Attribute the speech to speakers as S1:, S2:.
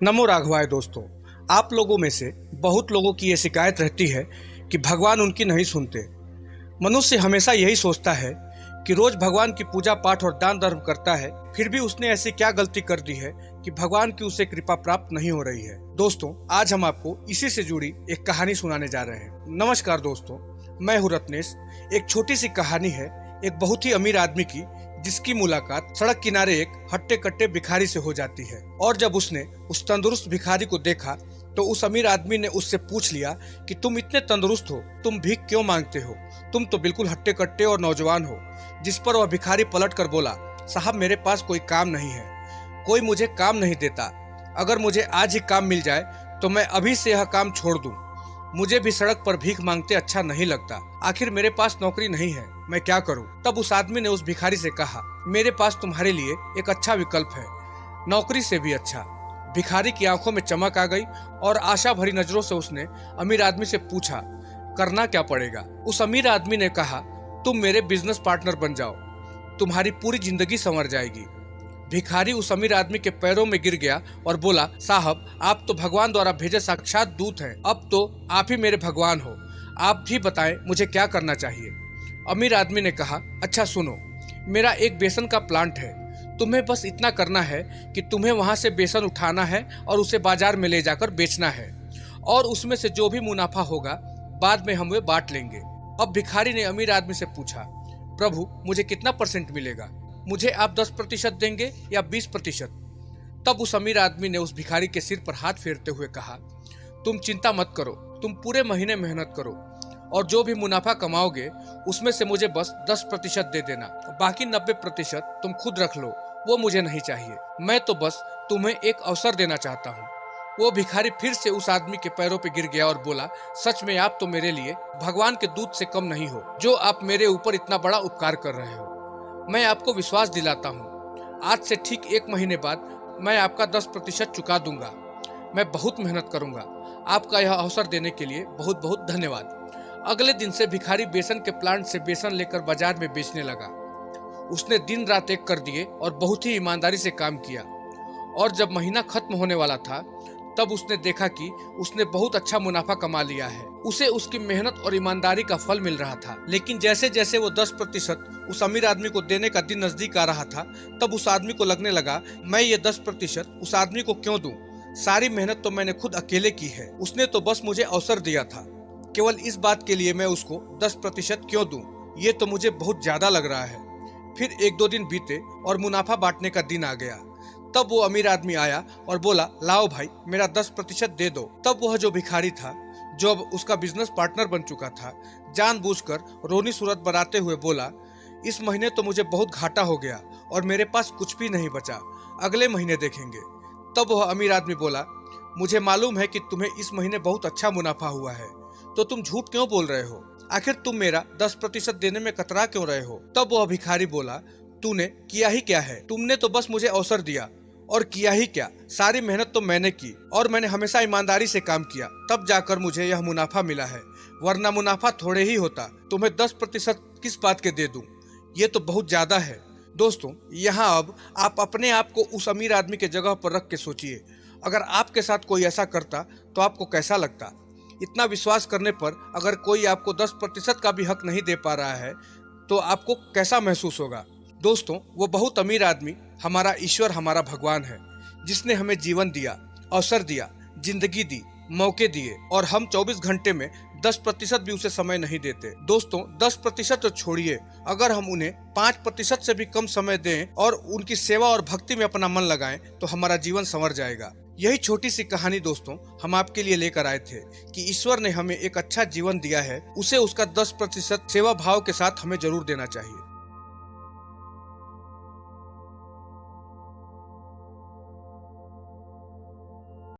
S1: नमो राघवाय दोस्तों। आप लोगों में से बहुत लोगों की ये शिकायत रहती है कि भगवान उनकी नहीं सुनते। मनुष्य हमेशा यही सोचता है कि रोज भगवान की पूजा पाठ और दान धर्म करता है, फिर भी उसने ऐसी क्या गलती कर दी है कि भगवान की उसे कृपा प्राप्त नहीं हो रही है। दोस्तों, आज हम आपको इसी से जुड़ी एक कहानी सुनाने जा रहे हैं। नमस्कार दोस्तों, मैं हूँ रत्नेश। एक छोटी सी कहानी है एक बहुत ही अमीर आदमी की, जिसकी मुलाकात सड़क किनारे एक हट्टे कट्टे भिखारी से हो जाती है। और जब उसने उस तंदुरुस्त भिखारी को देखा तो उस अमीर आदमी ने उससे पूछ लिया कि तुम इतने तंदुरुस्त हो, तुम भीख क्यों मांगते हो? तुम तो बिल्कुल हट्टे कट्टे और नौजवान हो। जिस पर वह भिखारी पलट कर बोला, साहब मेरे पास कोई काम नहीं है, कोई मुझे काम नहीं देता। अगर मुझे आज ही काम मिल जाए तो मैं अभी से यह काम छोड़ दूं। मुझे भी सड़क पर भीख मांगते अच्छा नहीं लगता। आखिर मेरे पास नौकरी नहीं है, मैं क्या करूं? तब उस आदमी ने उस भिखारी से कहा, मेरे पास तुम्हारे लिए एक अच्छा विकल्प है, नौकरी से भी अच्छा। भिखारी की आंखों में चमक आ गई और आशा भरी नजरों से उसने अमीर आदमी से पूछा, करना क्या पड़ेगा? उस अमीर आदमी ने कहा, तुम मेरे बिजनेस पार्टनर बन जाओ, तुम्हारी पूरी जिंदगी संवर जाएगी। भिखारी उस अमीर आदमी के पैरों में गिर गया और बोला, साहब आप तो भगवान द्वारा भेजे साक्षात दूत हैं, अब तो आप ही मेरे भगवान हो। आप भी बताएं मुझे क्या करना चाहिए? अमीर आदमी ने कहा, अच्छा सुनो, मेरा एक बेसन का प्लांट है, तुम्हें बस इतना करना है कि तुम्हें वहां से बेसन उठाना है और उसे बाजार में ले जाकर बेचना है, और उसमें से जो भी मुनाफा होगा बाद में हम वे बांट लेंगे। अब भिखारी ने अमीर आदमी से पूछा, प्रभु मुझे कितना % मिलेगा? मुझे आप 10% देंगे या 20%? तब उस अमीर आदमी ने उस भिखारी के सिर पर हाथ फेरते हुए कहा, तुम चिंता मत करो, तुम पूरे महीने मेहनत करो और जो भी मुनाफा कमाओगे उसमें से मुझे बस 10% दे देना, बाकी 90% तुम खुद रख लो, वो मुझे नहीं चाहिए। मैं तो बस तुम्हें एक अवसर देना चाहता हूँ। वो भिखारी फिर से उस आदमी के पैरों पे गिर गया और बोला, सच में आप तो मेरे लिए भगवान के दूत से कम नहीं हो, जो आप मेरे ऊपर इतना बड़ा उपकार कर रहे हो। मैं आपको विश्वास दिलाता हूँ, आज से ठीक 1 महीने बाद मैं आपका 10% चुका दूंगा। मैं बहुत मेहनत करूंगा। आपका यह अवसर देने के लिए बहुत बहुत धन्यवाद। अगले दिन से भिखारी बेसन के प्लांट से बेसन लेकर बाजार में बेचने लगा। उसने दिन रात एक कर दिए और बहुत ही ईमानदारी से काम किया। और जब महीना खत्म होने वाला था तब उसने देखा कि उसने बहुत अच्छा मुनाफा कमा लिया है। उसे उसकी मेहनत और ईमानदारी का फल मिल रहा था। लेकिन जैसे जैसे वो 10% उस अमीर आदमी को देने का दिन नजदीक आ रहा था, तब उस आदमी को लगने लगा, मैं ये 10% उस आदमी को क्यों दूं? सारी मेहनत तो मैंने खुद अकेले की है, उसने तो बस मुझे अवसर दिया था। केवल इस बात के लिए मैं उसको 10% क्यों दूं? ये तो मुझे बहुत ज्यादा लग रहा है। फिर 1-2 दिन बीते और मुनाफा बांटने का दिन आ गया। तब वो अमीर आदमी आया और बोला, लाओ भाई मेरा 10% दे दो। तब वह जो भिखारी था, जो अब उसका बिजनेस पार्टनर बन चुका था, जानबूझकर रोनी सूरत बनाते हुए बोला, इस महीने तो मुझे बहुत घाटा हो गया और मेरे पास कुछ भी नहीं बचा, अगले महीने देखेंगे। तब वह अमीर आदमी बोला, मुझे मालूम है कि तुम्हें इस महीने बहुत अच्छा मुनाफा हुआ है, तो तुम झूठ क्यों बोल रहे हो? आखिर तुम मेरा 10% देने में कतरा क्यों रहे हो? तब वह भिखारी बोला, तूने किया ही क्या है? तुमने तो बस मुझे अवसर दिया, और किया ही क्या, सारी मेहनत तो मैंने की और मैंने हमेशा ईमानदारी से काम किया, तब जाकर मुझे यह मुनाफा मिला है, वरना मुनाफा थोड़े ही होता। तुम्हें 10% किस बात के दे दूं? ये तो बहुत ज्यादा है। दोस्तों, यहाँ अब आप अपने आप को उस अमीर आदमी के जगह पर रख के सोचिए, अगर आपके साथ कोई ऐसा करता तो आपको कैसा लगता? इतना विश्वास करने पर अगर कोई आपको 10% का भी हक नहीं दे पा रहा है तो आपको कैसा महसूस होगा? दोस्तों, वो बहुत अमीर आदमी हमारा ईश्वर, हमारा भगवान है, जिसने हमें जीवन दिया, अवसर दिया, जिंदगी दी, मौके दिए, और हम 24 घंटे में 10% भी उसे समय नहीं देते। दोस्तों, 10% तो छोड़िए, अगर हम उन्हें 5% से भी कम समय दें और उनकी सेवा और भक्ति में अपना मन लगाएं तो हमारा जीवन संवर जाएगा। यही छोटी सी कहानी दोस्तों हम आपके लिए लेकर आए थे कि ईश्वर ने हमें एक अच्छा जीवन दिया है, उसे उसका 10% सेवा भाव के साथ हमें जरूर देना चाहिए।